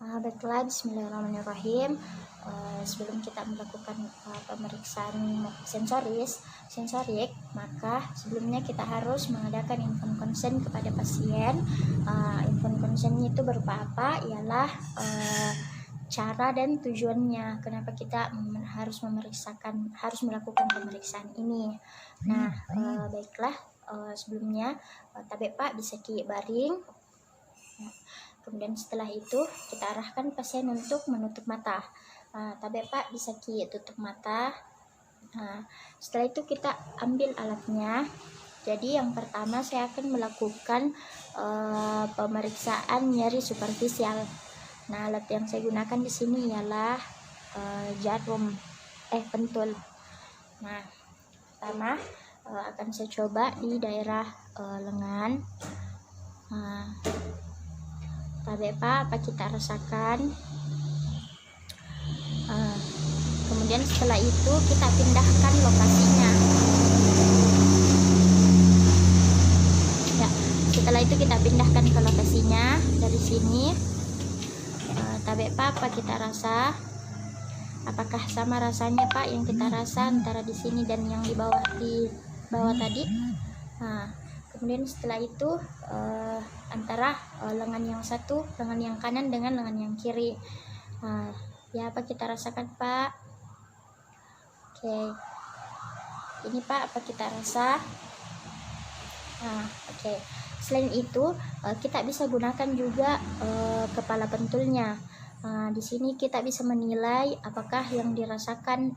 Baiklah, bismillahirrahmanirrahim. Sebelum kita melakukan pemeriksaan sensorik, maka sebelumnya kita harus mengadakan inform consent kepada pasien. Inform consentnya itu berupa apa? Ialah cara dan tujuannya kenapa kita harus melakukan pemeriksaan ini. Nah, baiklah, sebelumnya tabek Pak bisa baring. Kemudian setelah itu kita arahkan pasien untuk menutup mata. Tabek Pak bisa tutup mata. Setelah itu kita ambil alatnya. Jadi yang pertama saya akan melakukan pemeriksaan nyeri superficial. Nah, alat yang saya gunakan di sini ialah jarum pentul. Nah, pertama akan saya coba di daerah lengan. Tabek Pak, apa kita rasakan? Kemudian setelah itu kita pindahkan lokasinya. Ya, setelah itu kita pindahkan ke lokasinya dari sini. Tabek Pak, apa kita rasa? Apakah sama rasanya Pak yang kita rasa antara di sini dan yang di bawah tadi? Kemudian setelah itu antara lengan yang satu, lengan yang kanan dengan lengan yang kiri. Ya, apa kita rasakan Pak? Oke. Ini Pak, apa kita rasa? Oke. Selain itu kita bisa gunakan juga kepala pentulnya. Di sini kita bisa menilai apakah yang dirasakan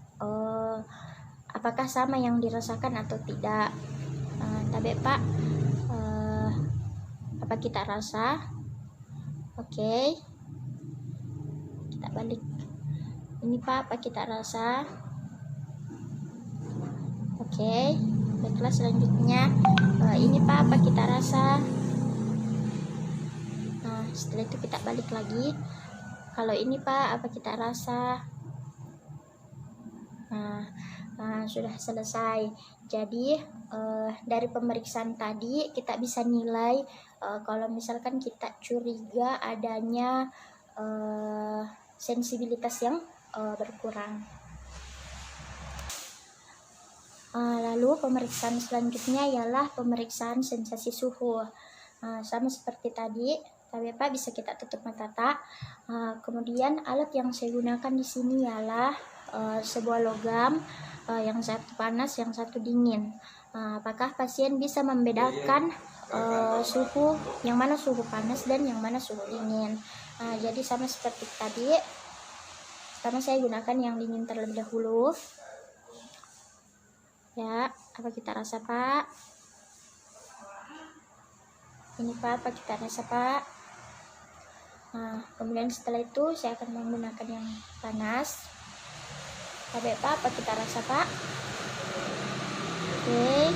apakah sama yang dirasakan atau tidak. Tabek Pak, apa kita rasa? Oke. Kita balik. Ini Pak, apa kita rasa? Oke. Baiklah, selanjutnya ini Pak, apa kita rasa? Setelah itu kita balik lagi. Kalau ini Pak, apa kita rasa? Sudah selesai. Jadi dari pemeriksaan tadi kita bisa nilai kalau misalkan kita curiga adanya sensibilitas yang berkurang. Lalu pemeriksaan selanjutnya ialah pemeriksaan sensasi suhu. Sama seperti tadi, tapi Pak bisa kita tutup mata tak. Kemudian alat yang saya gunakan di sini ialah sebuah logam, yang satu panas, yang satu dingin. Apakah pasien bisa membedakan suhu, yang mana suhu panas dan yang mana suhu dingin? Jadi sama seperti tadi, pertama saya gunakan yang dingin terlebih dahulu. Ya, apa kita rasa Pak? Ini Pak, apa kita rasa Pak? Kemudian setelah itu saya akan menggunakan yang panas. Tabek Pak, apa kita rasa Pak? Oke.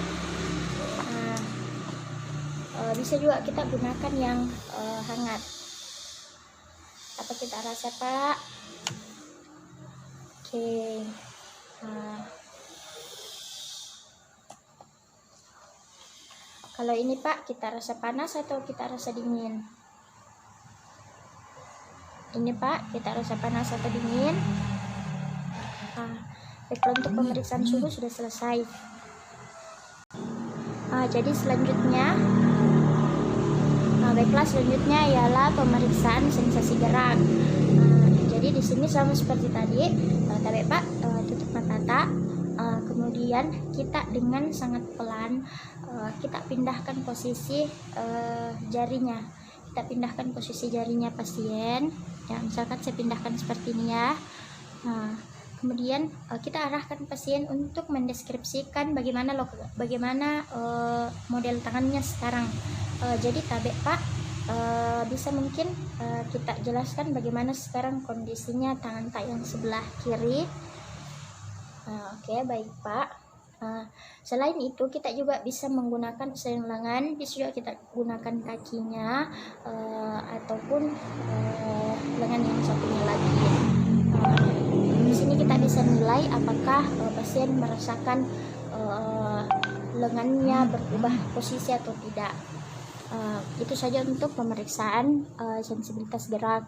Bisa juga kita gunakan yang hangat. Apa kita rasa Pak? Oke. Kalau ini Pak, kita rasa panas atau kita rasa dingin? Ini Pak, kita rasa panas atau dingin? Baiklah, untuk pemeriksaan suhu sudah selesai. Jadi selanjutnya, selanjutnya ialah pemeriksaan sensasi gerak. Jadi di sini sama seperti tadi, Tabek Pak tutup mata tak. Kemudian kita dengan sangat pelan kita pindahkan posisi jarinya. Kita pindahkan posisi jarinya pasien. Ya, misalkan saya pindahkan seperti ini ya. Kemudian kita arahkan pasien untuk mendeskripsikan bagaimana model tangannya sekarang. Jadi Tabek Pak bisa mungkin kita jelaskan bagaimana sekarang kondisinya tangan tak yang sebelah kiri. Oke, baik Pak. Selain itu kita juga bisa menggunakan selain lengan, bisa juga kita gunakan kakinya ataupun lengan yang satunya lagi. Di sini kita bisa nilai apakah pasien merasakan lengannya berubah posisi atau tidak. Itu saja untuk pemeriksaan sensibilitas gerak.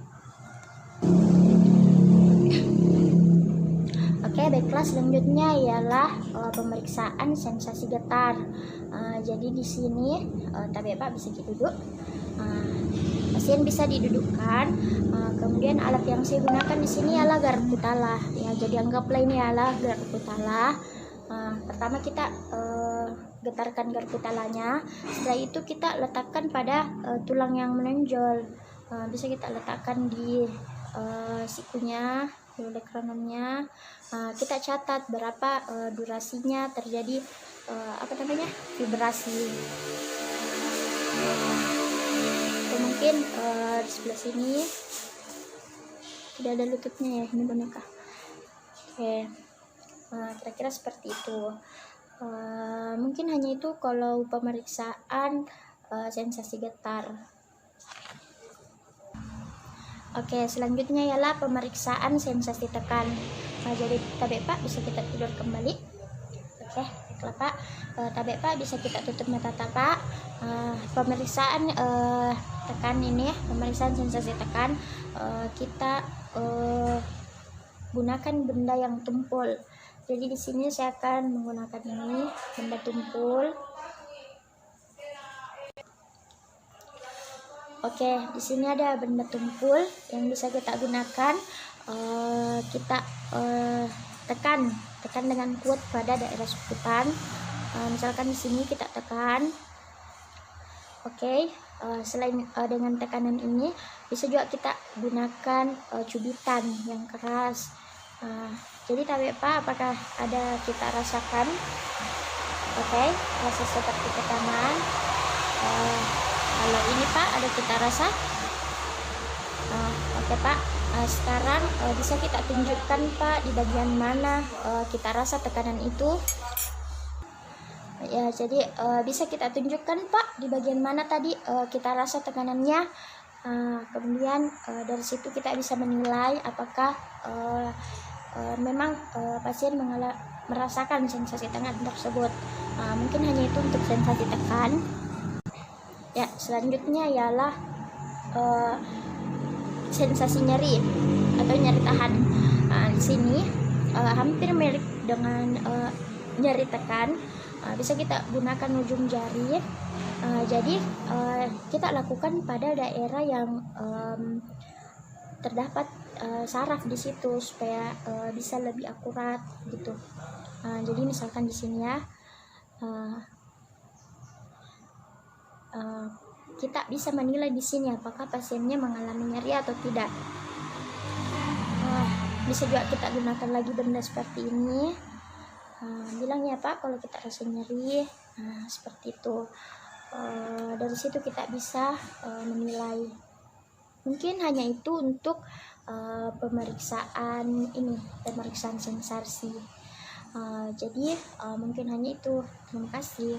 Oke, baiklah, selanjutnya ialah pemeriksaan sensasi getar. Jadi di sini tabek Pak bisa duduk. Pasien bisa didudukkan. Kemudian alat yang saya gunakan di sini ialah garpu kutala. Ya, jadi anggaplah ini ialah garpu kutala. Pertama kita getarkan garpu talanya. Setelah itu kita letakkan pada tulang yang menonjol. Bisa kita letakkan di sikunya, di kanannya. Kita catat berapa durasinya terjadi vibrasi. Atau mungkin di sebelah sini tidak ada lututnya ya, ini boneka. Oke, kira-kira seperti itu. Mungkin hanya itu kalau pemeriksaan sensasi getar. Oke, selanjutnya ialah pemeriksaan sensasi tekan. Jadi tabek Pak bisa kita tidur kembali. Oke, baiklah Pak. Tabek Pak bisa kita tutup mata Pak. Pemeriksaan tekan ini, pemeriksaan sensasi tekan, kita gunakan benda yang tumpul. Jadi di sini saya akan menggunakan ini benda tumpul. Oke, di sini ada benda tumpul yang bisa kita gunakan. Kita tekan dengan kuat pada daerah sukutan. Misalkan di sini kita tekan. Oke, selain dengan tekanan ini, bisa juga kita gunakan cubitan yang keras. Jadi tabek Pak, apakah ada kita rasakan? Oke, rasa seperti tekanan. Kalau ini Pak, ada kita rasa? Oke Pak, sekarang bisa kita tunjukkan Pak di bagian mana kita rasa tekanan itu. Ya, jadi bisa kita tunjukkan Pak di bagian mana tadi kita rasa tekanannya. Kemudian dari situ kita bisa menilai apakah memang pasien merasakan sensasi tekan tersebut. Mungkin hanya itu untuk sensasi tekan. Ya, selanjutnya ialah sensasi nyeri atau nyeri tahan. Di sini hampir mirip dengan nyeri tekan. Bisa kita gunakan ujung jari. Jadi kita lakukan pada daerah yang terdapat saraf di situ supaya bisa lebih akurat gitu. Jadi misalkan di sini ya. Kita bisa menilai di sini apakah pasiennya mengalami nyeri atau tidak. Bisa juga kita gunakan lagi benda seperti ini. Bilang ya Pak kalau kita rasa nyeri. Seperti itu. Dari situ kita bisa menilai. Mungkin hanya itu untuk pemeriksaan sensasi. Jadi mungkin hanya itu. Terima kasih.